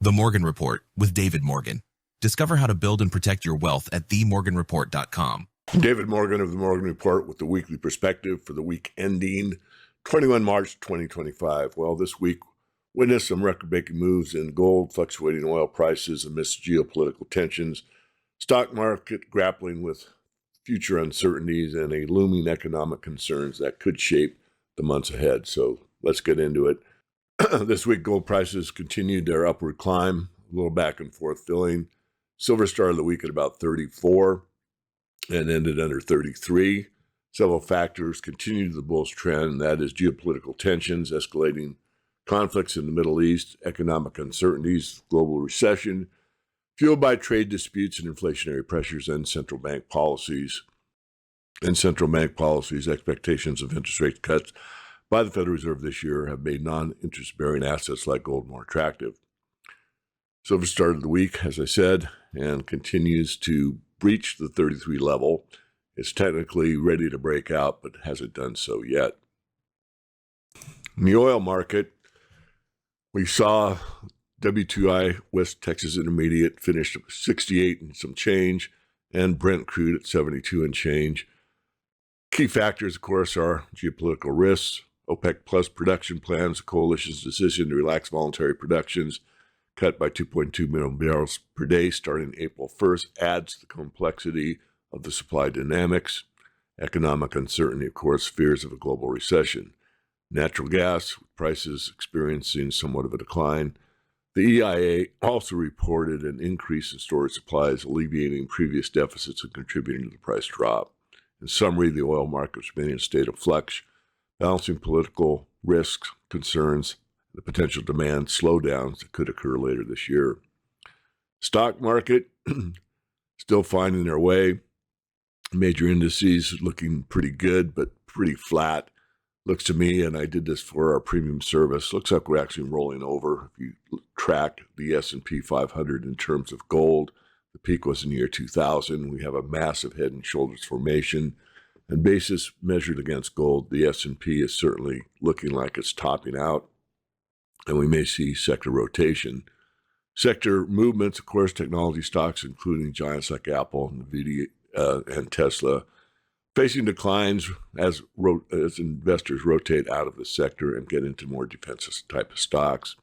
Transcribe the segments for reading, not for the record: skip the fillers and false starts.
The Morgan Report with David Morgan. Discover how to build and protect your wealth at themorganreport.com. David Morgan of The Morgan Report with the weekly perspective for the week ending 21 March 2025. Well, this week witnessed some record-breaking moves in gold, fluctuating oil prices amidst geopolitical tensions, stock market grappling with future uncertainties, and a looming economic concerns that could shape the months ahead. So let's get into it. This week, gold prices continued their upward climb, a little back and forth filling. Silver started the week at about 34 and ended under 33. Several factors continued the bullish trend, and that is geopolitical tensions, escalating conflicts in the Middle East, economic uncertainties, global recession, fueled by trade disputes and inflationary pressures, and central bank policies. Expectations of interest rate cuts by the Federal Reserve this year have made non-interest-bearing assets like gold more attractive. Silver started the week, as I said, and continues to breach the 33 level. It's technically ready to break out, but hasn't done so yet. In the oil market, we saw WTI West Texas Intermediate finished at 68 and some change, and Brent crude at 72 and change. Key factors, of course, are geopolitical risks, OPEC Plus production plans, the coalition's decision to relax voluntary productions, cut by 2.2 million barrels per day starting April 1st, adds to the complexity of the supply dynamics. Economic uncertainty, of course, fears of a global recession. Natural gas prices experiencing somewhat of a decline. The EIA also reported an increase in storage supplies, alleviating previous deficits and contributing to the price drop. In summary, the oil markets remain in a state of flux, balancing political risks, concerns, the potential demand slowdowns that could occur later this year. Stock market still finding their way. Major indices looking pretty good, but pretty flat. Looks to me, and I did this for our premium service, looks like we're actually rolling over. If you track the S&P 500 in terms of gold, the peak was in the year 2000. We have a massive head and shoulders formation. And basis measured against gold, the S&P is certainly looking like it's topping out, and we may see sector rotation. Sector movements, of course, technology stocks, including giants like Apple, Nvidia, and Tesla, facing declines as investors rotate out of the sector and get into more defensive type of stocks.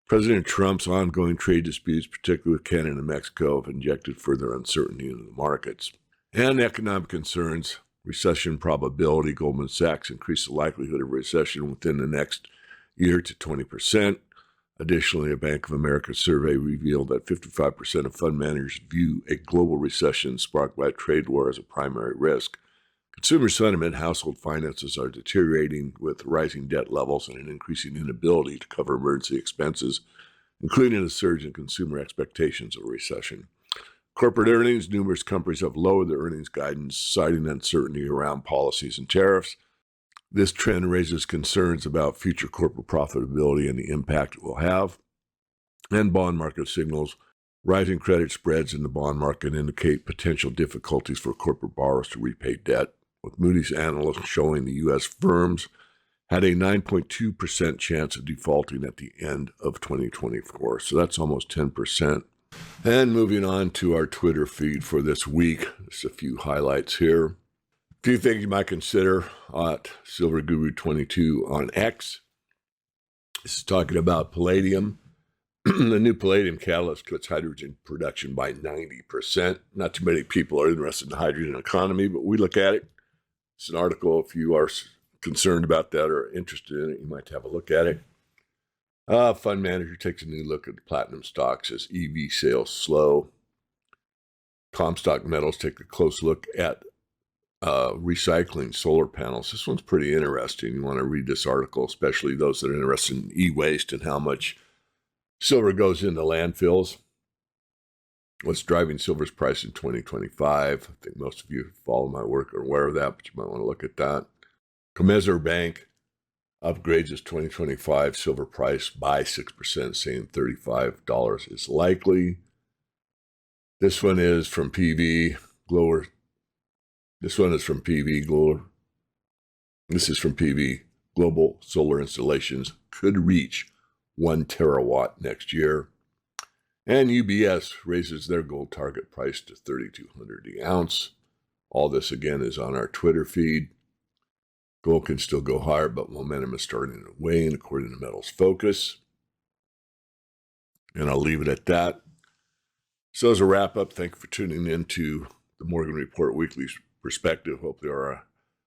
President Trump's ongoing trade disputes, particularly with Canada and Mexico, have injected further uncertainty into the markets. And economic concerns, recession probability. Goldman Sachs increased the likelihood of recession within the next year to 20%. Additionally, a Bank of America survey revealed that 55% of fund managers view a global recession sparked by a trade war as a primary risk. Consumer sentiment, household finances are deteriorating with rising debt levels and an increasing inability to cover emergency expenses, including a surge in consumer expectations of a recession. Corporate earnings, numerous companies have lowered their earnings guidance, citing uncertainty around policies and tariffs. This trend raises concerns about future corporate profitability and the impact it will have. And bond market signals, rising credit spreads in the bond market indicate potential difficulties for corporate borrowers to repay debt, with Moody's analysts showing the U.S. firms had a 9.2% chance of defaulting at the end of 2024. So that's almost 10%. And moving on to our Twitter feed for this week, just a few highlights here. A few things you might consider at Silver Guru 22 on X. This is talking about palladium. The new palladium catalyst cuts hydrogen production by 90%. Not too many people are interested in the hydrogen economy, but we look at it. It's an article. If you are concerned about that or interested in it, you might have a look at it. Fund manager takes a new look at the platinum stocks as EV sales slow. Comstock Metals take a close look at recycling solar panels. This one's pretty interesting. You want to read this article, especially those that are interested in e-waste and how much silver goes into landfills. What's driving silver's price in 2025? I think most of you who follow my work are aware of that, but you might want to look at that. Commerzbank Bank upgrades its 2025 silver price by 6%, saying $35 is likely. This one is from PV Glower. This one is from PV Glower. This is from PV. Global solar installations could reach 1 terawatt next year. And UBS raises their gold target price to $3,200 the ounce. All this, again, is on our Twitter feed. Gold can still go higher, but momentum is starting to wane, according to Metals Focus. And I'll leave it at that. So as a wrap-up, thank you for tuning in to the Morgan Report Weekly Perspective. Hopefully our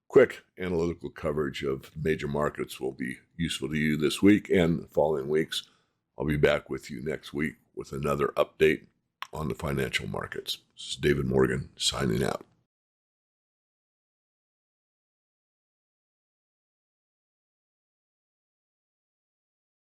quick analytical coverage of major markets will be useful to you this week and the following weeks. I'll be back with you next week with another update on the financial markets. This is David Morgan signing out.